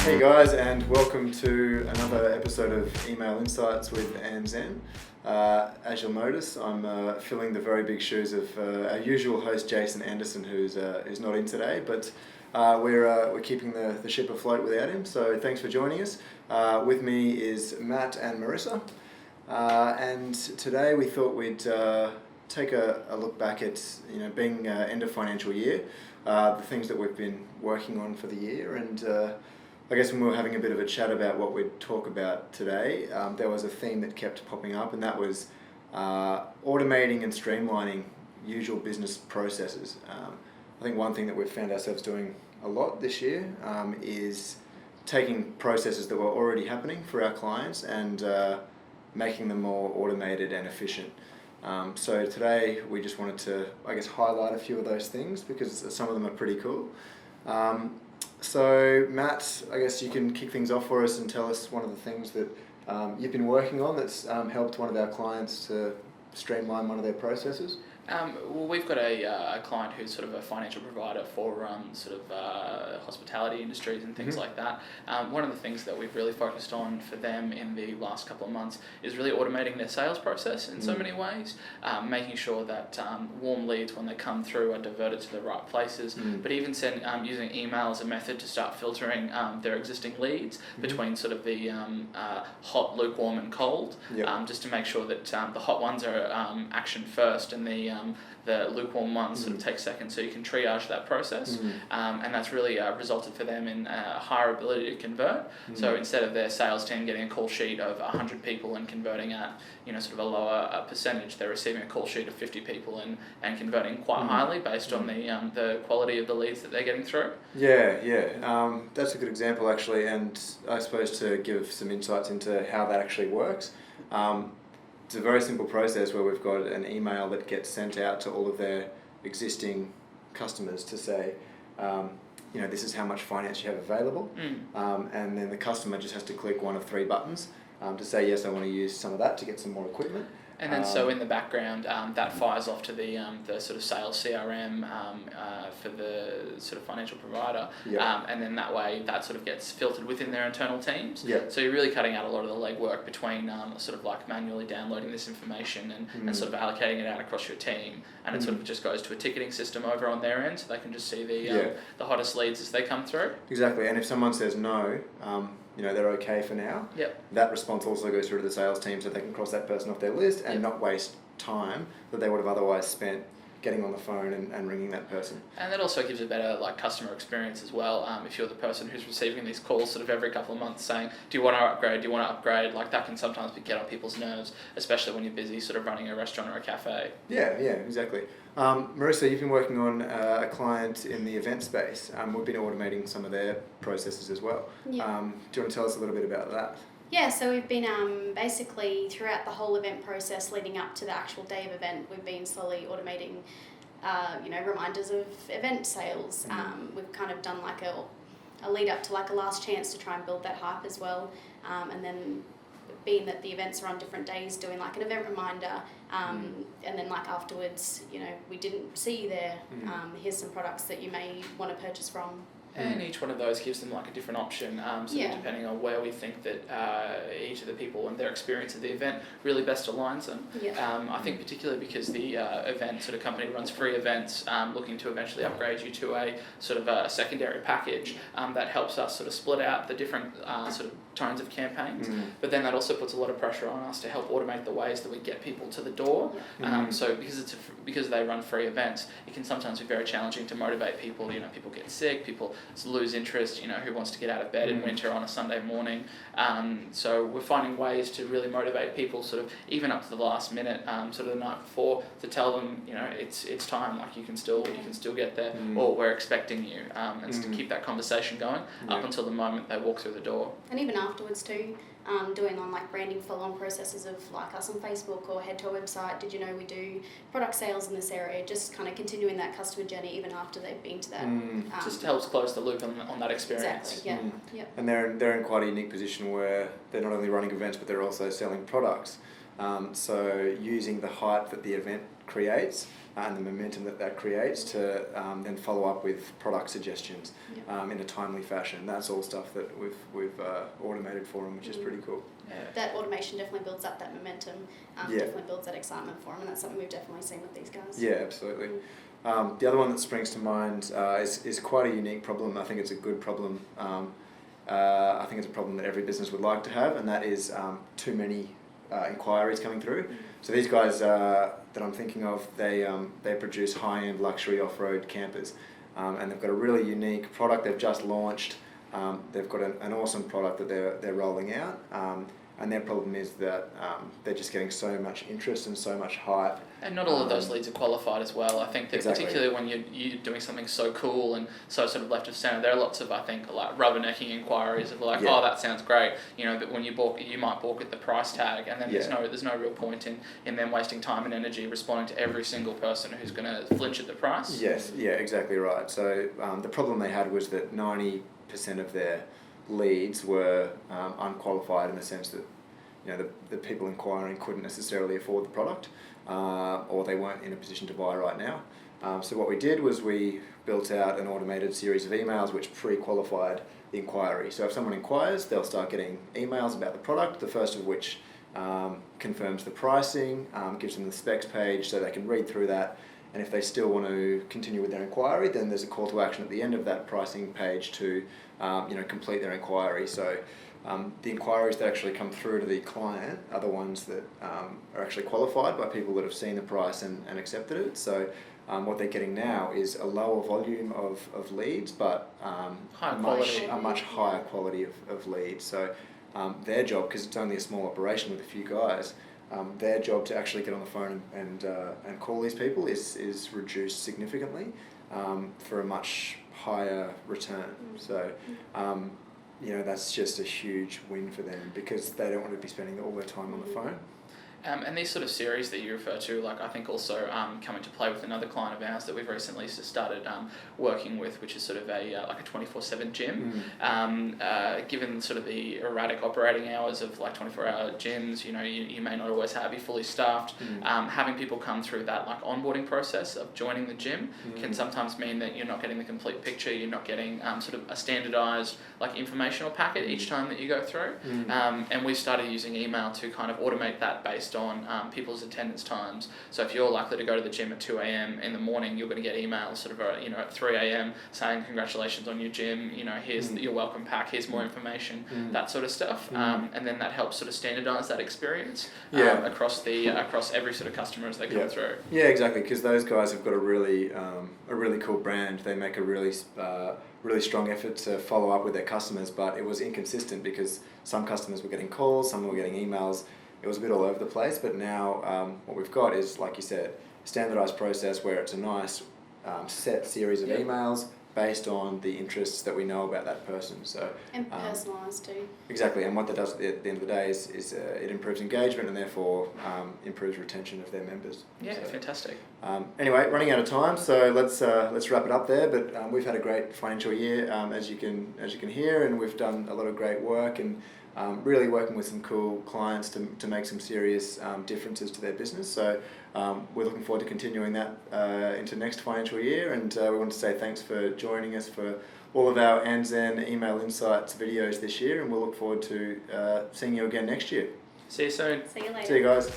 Hey guys, and welcome to another episode of Email Insights with Andzen. As you'll notice, I'm filling the very big shoes of our usual host Jason Anderson, who's not in today, but we're keeping the ship afloat without him. So thanks for joining us. With me is Matt and Marissa, and today we thought we'd take a look back at being end of financial year, the things that we've been working on for the year, and I guess when we were having a bit of a chat about what we'd talk about today, there was a theme that kept popping up, and that was automating and streamlining usual business processes. I think one thing that we've found ourselves doing a lot this year is taking processes that were already happening for our clients and making them more automated and efficient. So today we just wanted to, highlight a few of those things because some of them are pretty cool. So Matt, I guess you can kick things off for us and tell us one of the things that you've been working on that's helped one of our clients to streamline one of their processes. Well, we've got a client who's sort of a financial provider for hospitality industries and things like that. One of the things that we've really focused on for them in the last couple of months is really automating their sales process in so many ways, making sure that warm leads, when they come through, are diverted to the right places, but even using email as a method to start filtering their existing leads between sort of the hot, lukewarm and cold, just to make sure that the hot ones are action first and the lukewarm ones sort of take seconds, so you can triage that process, and that's really resulted for them in a higher ability to convert. So instead of their sales team getting a call sheet of 100 people and converting at sort of a lower percentage, they're receiving a call sheet of 50 people and converting quite highly based on the quality of the leads that they're getting through. That's a good example actually, and I suppose to give some insights into how that actually works. It's a very simple process where we've got an email that gets sent out to all of their existing customers to say, this is how much finance you have available, and then the customer just has to click one of three buttons to say, yes, I want to use some of that to get some more equipment. And then so in the background, that fires off to the sort of sales CRM for the sort of financial provider, and then that way that sort of gets filtered within their internal teams. So you're really cutting out a lot of the legwork between sort of like manually downloading this information and sort of allocating it out across your team, and it sort of just goes to a ticketing system over on their end, so they can just see the hottest leads as they come through. Exactly, and if someone says no, they're okay for now. That response also goes through to the sales team so they can cross that person off their list and not waste time that they would have otherwise spent getting on the phone and ringing that person. And that also gives a better customer experience as well. If you're the person who's receiving these calls sort of every couple of months saying, do you want to upgrade, that can sometimes get on people's nerves, especially when you're busy sort of running a restaurant or a cafe. Yeah, exactly. Marissa, you've been working on a client in the event space. We've been automating some of their processes as well. Do you want to tell us a little bit about that? Yeah, so we've been basically throughout the whole event process leading up to the actual day of event, we've been slowly automating, reminders of event sales. We've kind of done a lead up to a last chance to try and build that hype as well. And then being that the events are on different days, doing an event reminder, and then afterwards, we didn't see you there. Here's some products that you may want to purchase from. And each one of those gives them a different option, depending on where we think that each of the people and their experience of the event really best aligns them. I think particularly because the event sort of company runs free events, looking to eventually upgrade you to a sort of a secondary package, that helps us sort of split out the different sort of tones of campaigns. But then that also puts a lot of pressure on us to help automate the ways that we get people to the door. So because they run free events, it can sometimes be very challenging to motivate people. People get sick, people lose interest, who wants to get out of bed in winter on a Sunday morning. So we're finding ways to really motivate people sort of even up to the last minute, sort of the night before, to tell them, it's time, you can still get there, or we're expecting you, and to keep that conversation going up until the moment they walk through the door. And even afterwards too, doing on branding follow-on processes of us on Facebook, or head to our website, did you know we do product sales in this area, just kind of continuing that customer journey even after they've been to that. Just helps close the loop on that experience. Exactly, And they're in quite a unique position where they're not only running events but they're also selling products. So using the hype that the event creates and the momentum that creates to then follow up with product suggestions in a timely fashion. That's all stuff that we've automated for them, which is pretty cool. Yeah. That automation definitely builds up that momentum, definitely builds that excitement for them, and that's something we've definitely seen with these guys. Yeah, absolutely. The other one that springs to mind is quite a unique problem. I think it's a good problem. I think it's a problem that every business would like to have, and that is too many inquiries coming through. So these guys that I'm thinking of, they produce high-end luxury off-road campers, and they've got a really unique product they've just launched. They've got an awesome product that they're rolling out, and their problem is that they're just getting so much interest and so much hype. And not all of those leads are qualified as well. I think that Exactly. particularly when you're doing something so cool and so sort of left of centre, there are lots of, I think, like rubbernecking inquiries of like, oh, that sounds great. You know, that when you balk, you might balk at the price tag, and then there's no real point in them wasting time and energy responding to every single person who's going to flinch at the price. Yes, yeah, exactly right. So the problem they had was that 90% of their leads were unqualified in the sense that, you know, the people inquiring couldn't necessarily afford the product, or they weren't in a position to buy right now. So what we did was we built out an automated series of emails which pre-qualified the inquiry. So if someone inquires, they'll start getting emails about the product, the first of which confirms the pricing, gives them the specs page so they can read through that. And if they still want to continue with their inquiry, then there's a call to action at the end of that pricing page to complete their inquiry. So the inquiries that actually come through to the client are the ones that are actually qualified by people that have seen the price and accepted it. So what they're getting now is a lower volume of leads, but a much higher quality of leads. So their job, because it's only a small operation with a few guys, their job to actually get on the phone and call these people is reduced significantly for a much higher return. So that's just a huge win for them because they don't want to be spending all their time on the phone. And these sort of series that you refer to, like I think also come into play with another client of ours that we've recently started working with, which is sort of like a 24/7 gym. Given sort of the erratic operating hours of like 24-hour gyms, you may not always be fully staffed. Having people come through that like onboarding process of joining the gym can sometimes mean that you're not getting the complete picture. You're not getting sort of a standardized like informational packet each time that you go through. And we started using email to kind of automate that based on people's attendance times. So if you're likely to go to the gym at 2 a.m. in the morning, you're going to get emails sort of at 3 a.m. saying congratulations on your gym, here's your welcome pack, here's more information, that sort of stuff. And then that helps sort of standardize that experience across every sort of customer as they come through. Yeah, exactly, because those guys have got a really cool brand. They make a really strong effort to follow up with their customers, but it was inconsistent because some customers were getting calls, some were getting emails. It was a bit all over the place, but now what we've got is, like you said, standardized process where it's a nice set series of emails based on the interests that we know about that person. And personalised too. Exactly, and what that does at the end of the day is it improves engagement and therefore improves retention of their members. Yeah, fantastic. Anyway, running out of time, so let's wrap it up there. But we've had a great financial year, as you can hear, and we've done a lot of great work and really working with some cool clients to make some serious differences to their business. So we're looking forward to continuing that into next financial year, and we want to say thanks for joining us for all of our Andzen Email Insights videos this year, and we'll look forward to seeing you again next year. See you soon. See you later. See you guys.